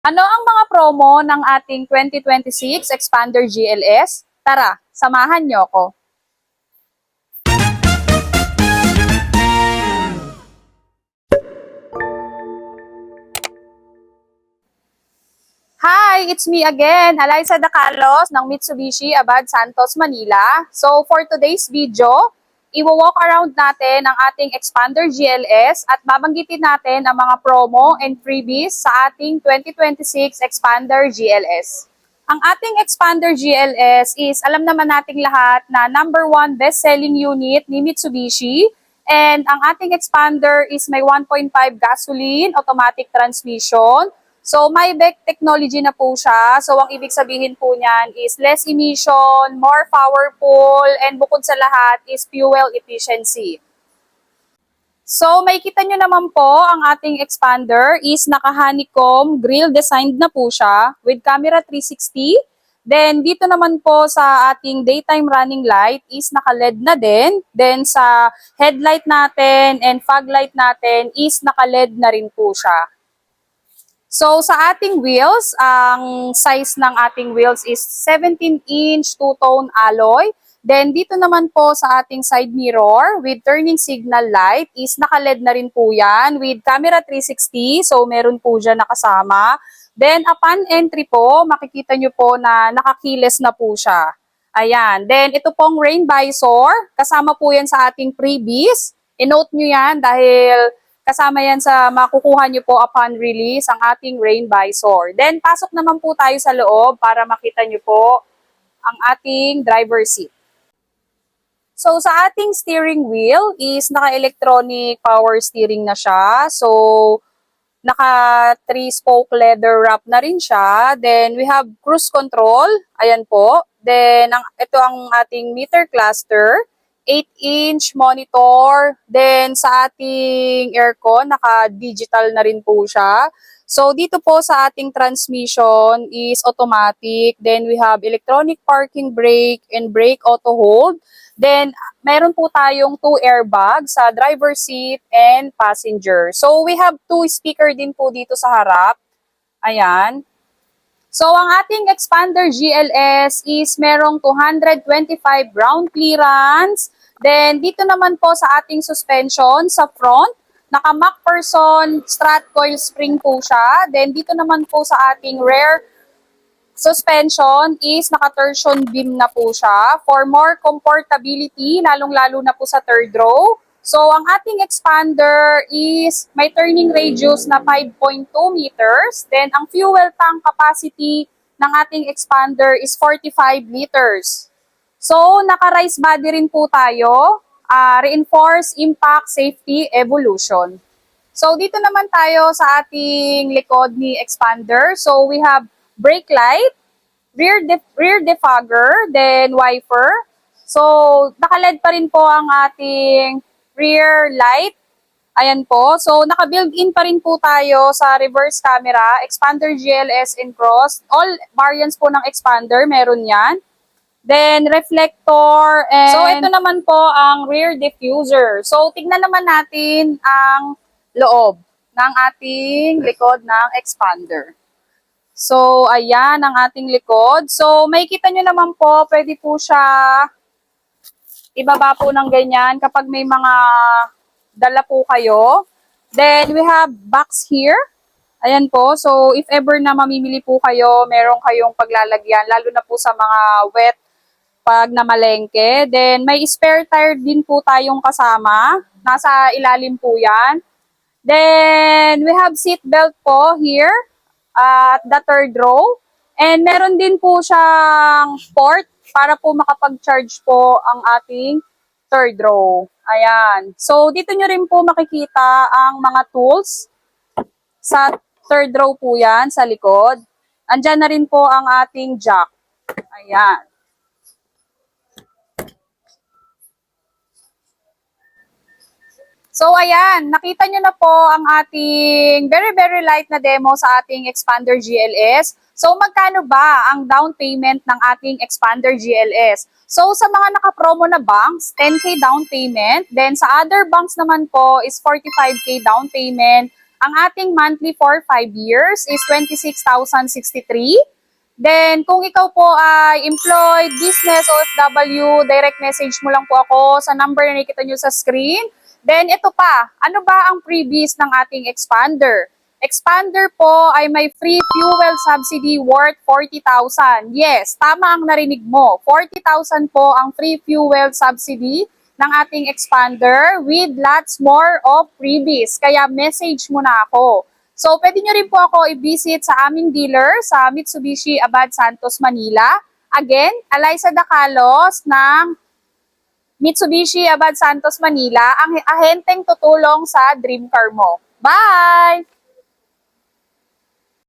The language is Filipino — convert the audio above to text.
Ano ang mga promo ng ating 2026 Expander GLS? Tara, samahan niyo ako. Hi, it's me again, Alyssa Dacalos ng Mitsubishi Abad Santos, Manila. So for today's video, i-walk around natin ang ating Expander GLS at babanggitin natin ang mga promo and freebies sa ating 2026 Expander GLS. Ang ating Expander GLS is alam naman nating lahat na #1 best-selling unit ni Mitsubishi. And ang ating Expander is may 1.5 gasoline automatic transmission. So, may BEC technology na po siya. So, ang ibig sabihin po niyan is less emission, more powerful, and bukod sa lahat is fuel efficiency. So, makikita nyo naman po ang ating expander is naka-honeycomb grill designed na po siya with camera 360. Then, dito naman po sa ating daytime running light is naka-LED na din. Then, sa headlight natin and fog light natin is naka-LED na rin po siya. So, sa ating wheels, ang size ng ating wheels is 17-inch two-tone alloy. Then, dito naman po sa ating side mirror with turning signal light is naka-LED na rin po yan with camera 360. So, meron po dyan nakasama. Then, upon entry po, makikita nyo po na nakakiles na po siya. Ayan. Then, ito pong rain visor. Kasama po yan sa ating freebies. I-note nyo yan dahil kasama yan sa makukuha nyo po upon release ang ating rain visor. Then, pasok naman po tayo sa loob para makita nyo po ang ating driver seat. So, sa ating steering wheel is naka-electronic power steering na siya. So, naka 3-spoke leather wrap na rin siya. Then, we have cruise control. Ayan po. Then, ito ang ating meter cluster. 8-inch monitor. Then, sa ating aircon, naka-digital na rin po siya. So, dito po sa ating transmission is automatic. Then, we have electronic parking brake and brake auto hold. Then, meron po tayong 2 airbags sa driver seat and passenger. So, we have 2 speaker din po dito sa harap. Ayan. So, ang ating Expander GLS is merong 225 ground clearance. Then, dito naman po sa ating suspension sa front, naka-MacPherson strut coil spring po siya. Then, dito naman po sa ating rear suspension is naka-torsion beam na po siya for more comfortability, lalong-lalo na po sa third row. So, ang ating expander is may turning radius na 5.2 meters. Then, ang fuel tank capacity ng ating expander is 45 liters. So, naka-rise body rin po tayo. Reinforced impact safety evolution. So, dito naman tayo sa ating likod ni expander. So, we have brake light, rear defogger, then wiper. So, naka-LED pa rin po ang ating rear light. Ayan po. So, naka-built-in pa rin po tayo sa reverse camera, Expander GLS and Cross. All variants po ng Expander, meron yan. Then, reflector. And so, ito naman po ang rear diffuser. So, tignan naman natin ang loob ng ating likod ng Expander. So, ayan ang ating likod. So, makikita nyo naman po, pwede po siya ibaba po ng ganyan kapag may mga dala po kayo. Then, we have box here. Ayan po. So, if ever na mamimili po kayo, meron kayong paglalagyan, lalo na po sa mga wet pag namalengke. Then, may spare tire din po tayong kasama. Nasa ilalim po yan. Then, we have seat belt po here at the third row. And meron din po siyang port para po makapag-charge po ang ating third row. Ayan. So, dito nyo rin po makikita ang mga tools. Sa third row po yan, sa likod. Andyan na rin po ang ating jack. Ayan. So, ayan, nakita nyo na po ang ating very light na demo sa ating Expander GLS. So, magkano ba ang down payment ng ating Expander GLS? So, sa mga naka-promo na banks, 10K down payment. Then, sa other banks naman po is 45K down payment. Ang ating monthly for 5 years is 26,063. Then, kung ikaw po ay employed, business, OFW, direct message mo lang po ako sa number na nakikita nyo sa screen. Then, ito pa, ano ba ang freebies ng ating expander? Expander po ay may free fuel subsidy worth 40,000. Yes, tama ang narinig mo. 40,000 po ang free fuel subsidy ng ating expander with lots more of freebies. Kaya message mo na ako. So, pwede nyo rin po ako i-visit sa aming dealer sa Mitsubishi Abad Santos, Manila. Again, Alyssa Dacalos ng Mitsubishi Abad Santos, Manila, ang ahenteng tutulong sa dream car mo. Bye!